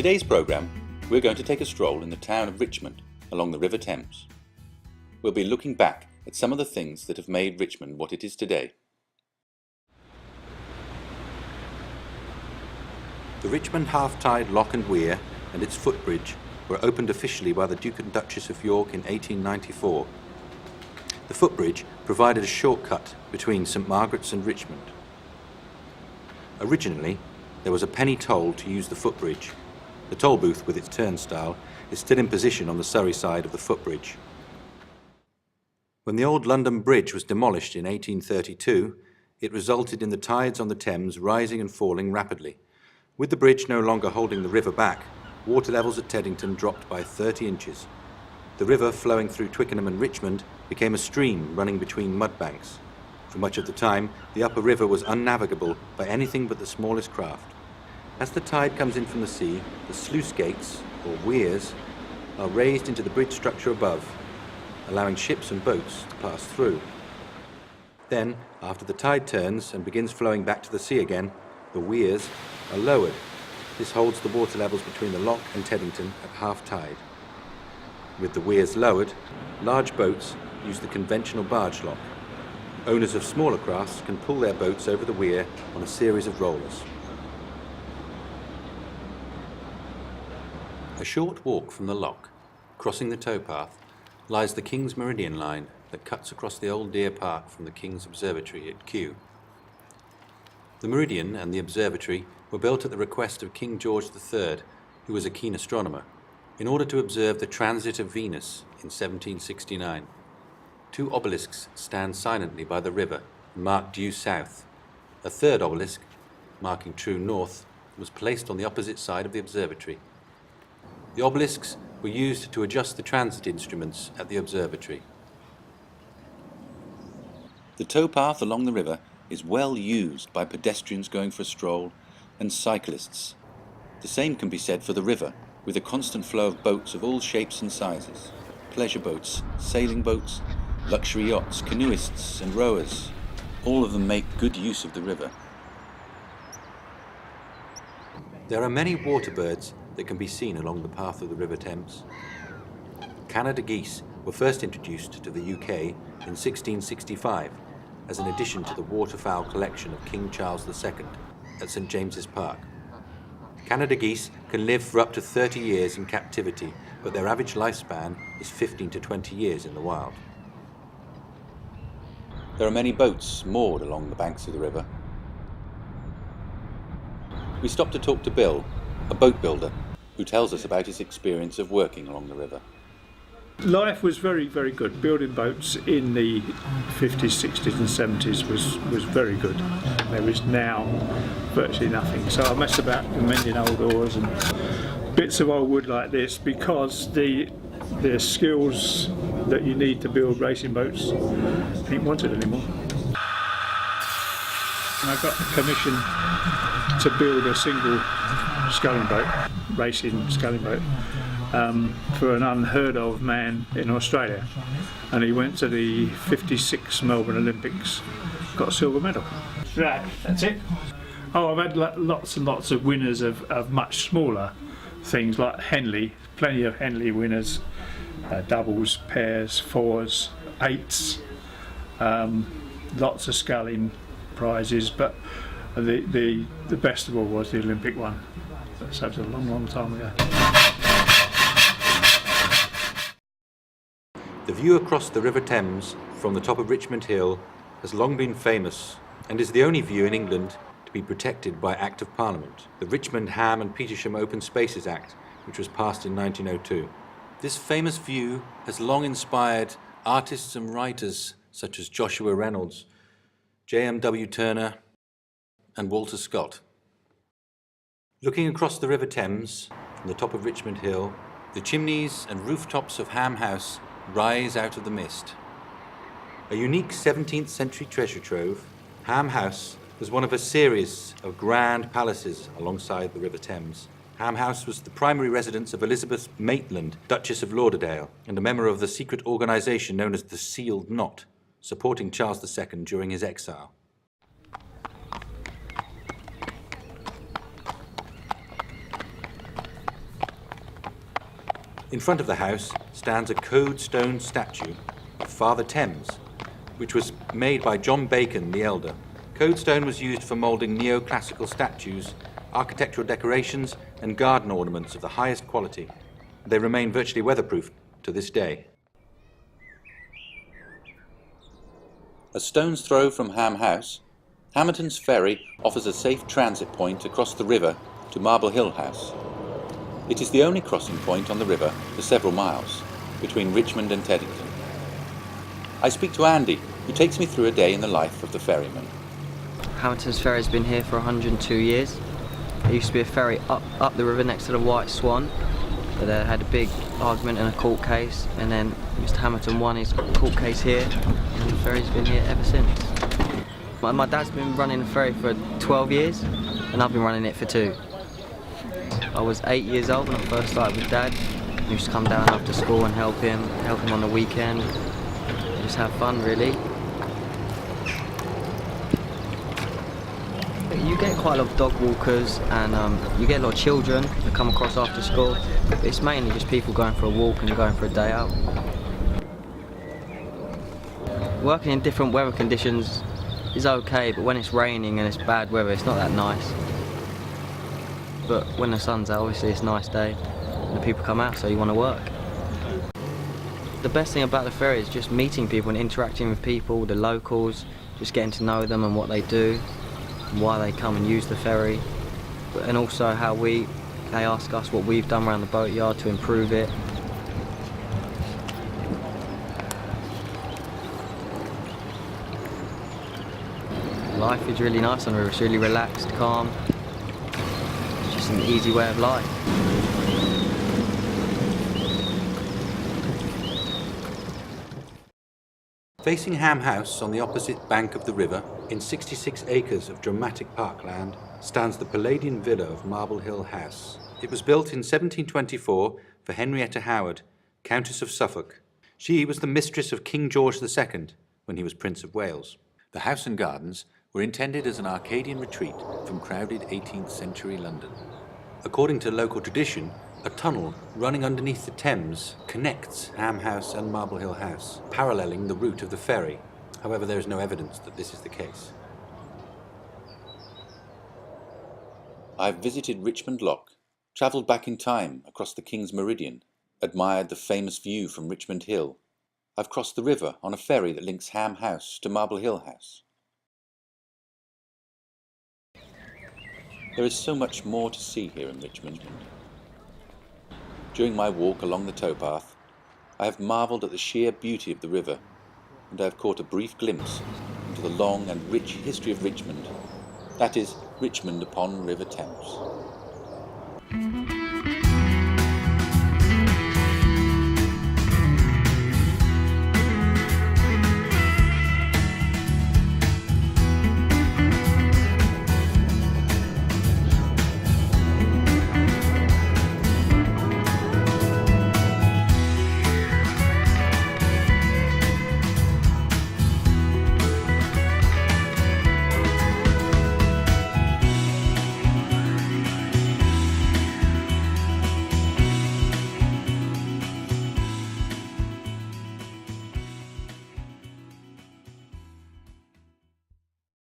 today's programme, we're going to take a stroll in the town of Richmond along the River Thames. We'll be looking back at some of the things that have made Richmond what it is today. The Richmond half-tide lock and weir and its footbridge were opened officially by the Duke and Duchess of York in 1894. The footbridge provided a shortcut between St Margaret's and Richmond. Originally, there was a penny toll to use the footbridge. The toll booth with its turnstile is still in position on the Surrey side of the footbridge. When the old London Bridge was demolished in 1832, it resulted in the tides on the Thames rising and falling rapidly. With the bridge no longer holding the river back, water levels at Teddington dropped by 30 inches. The river flowing through Twickenham and Richmond became a stream running between mud banks. For much of the time, the upper river was unnavigable by anything but the smallest craft. As the tide comes in from the sea, the sluice gates, or weirs, are raised into the bridge structure above, allowing ships and boats to pass through. Then, after the tide turns and begins flowing back to the sea again, the weirs are lowered. This holds the water levels between the lock and Teddington at half tide. With the weirs lowered, large boats use the conventional barge lock. Owners of smaller crafts can pull their boats over the weir on a series of rollers. A short walk from the lock, crossing the towpath, lies the King's Meridian line that cuts across the old Deer Park from the King's Observatory at Kew. The Meridian and the observatory were built at the request of King George III, who was a keen astronomer, in order to observe the transit of Venus in 1769. Two obelisks stand silently by the river and mark due south. A third obelisk, marking true north, was placed on the opposite side of the observatory. The obelisks were used to adjust the transit instruments at the observatory. The towpath along the river is well used by pedestrians going for a stroll and cyclists. The same can be said for the river, with a constant flow of boats of all shapes and sizes. Pleasure boats, sailing boats, luxury yachts, canoeists and rowers. All of them make good use of the river. There are many water birds that can be seen along the path of the River Thames. Canada geese were first introduced to the UK in 1665 as an addition to the waterfowl collection of King Charles II at St James's Park. Canada geese can live for up to 30 years in captivity, but their average lifespan is 15 to 20 years in the wild. There are many boats moored along the banks of the river. We stopped to talk to Bill, a boat builder, who tells us about his experience of working along the river. Life was very, very good. Building boats in the 50s, 60s and 70s was very good. There is now virtually nothing. So I messed about with mending old oars and bits of old wood like this because the skills that you need to build racing boats ain't wanted anymore. And I got commission to build a single sculling boat, racing sculling boat, for an unheard of man in Australia, and he went to the 56 Melbourne Olympics, got a silver medal. Right, that's it. Oh, I've had lots and lots of winners of much smaller things like Henley, plenty of Henley winners, doubles, pairs, fours, eights, lots of sculling prizes, but the best of all was the Olympic one. So it was a long, long time ago. The view across the River Thames from the top of Richmond Hill has long been famous and is the only view in England to be protected by Act of Parliament, the Richmond, Ham and Petersham Open Spaces Act, which was passed in 1902. This famous view has long inspired artists and writers such as Joshua Reynolds, J.M.W. Turner and Walter Scott. Looking across the River Thames from the top of Richmond Hill, the chimneys and rooftops of Ham House rise out of the mist. A unique 17th century treasure trove, Ham House was one of a series of grand palaces alongside the River Thames. Ham House was the primary residence of Elizabeth Maitland, Duchess of Lauderdale, and a member of the secret organisation known as the Sealed Knot, supporting Charles II during his exile. In front of the house stands a code stone statue of Father Thames, which was made by John Bacon the Elder. Code stone was used for moulding neoclassical statues, architectural decorations, and garden ornaments of the highest quality. They remain virtually weatherproof to this day. A stone's throw from Ham House, Hamilton's Ferry offers a safe transit point across the river to Marble Hill House. It is the only crossing point on the river for several miles, between Richmond and Teddington. I speak to Andy, who takes me through a day in the life of the ferryman. Hamilton's Ferry has been here for 102 years. There used to be a ferry up the river next to the White Swan, but they had a big argument in a court case, and then Mr. Hamilton won his court case here, and the ferry's been here ever since. My dad's been running the ferry for 12 years, and I've been running it for 2. I was 8 years old when I first started with Dad. I used to come down after school and help him on the weekend, just have fun really. You get quite a lot of dog walkers, and you get a lot of children that come across after school, but it's mainly just people going for a walk and going for a day out. Working in different weather conditions is okay, but when it's raining and it's bad weather, it's not that nice. But when the sun's out, obviously it's a nice day, and the people come out, so you want to work. The best thing about the ferry is just meeting people and interacting with people, the locals, just getting to know them and what they do, and why they come and use the ferry, and also how they ask us what we've done around the boatyard to improve it. Life is really nice on the river, it's really relaxed, calm. It's just an easy way of life. Facing Ham House on the opposite bank of the river, in 66 acres of dramatic parkland, stands the Palladian villa of Marble Hill House. It was built in 1724 for Henrietta Howard, Countess of Suffolk. She was the mistress of King George II when he was Prince of Wales. The house and gardens were intended as an Arcadian retreat from crowded 18th century London. According to local tradition, a tunnel running underneath the Thames connects Ham House and Marble Hill House, paralleling the route of the ferry. However, there is no evidence that this is the case. I've visited Richmond Lock, travelled back in time across the King's Meridian, admired the famous view from Richmond Hill. I've crossed the river on a ferry that links Ham House to Marble Hill House. There is so much more to see here in Richmond. During my walk along the towpath, I have marvelled at the sheer beauty of the river, and I have caught a brief glimpse into the long and rich history of Richmond, that is, Richmond upon River Thames.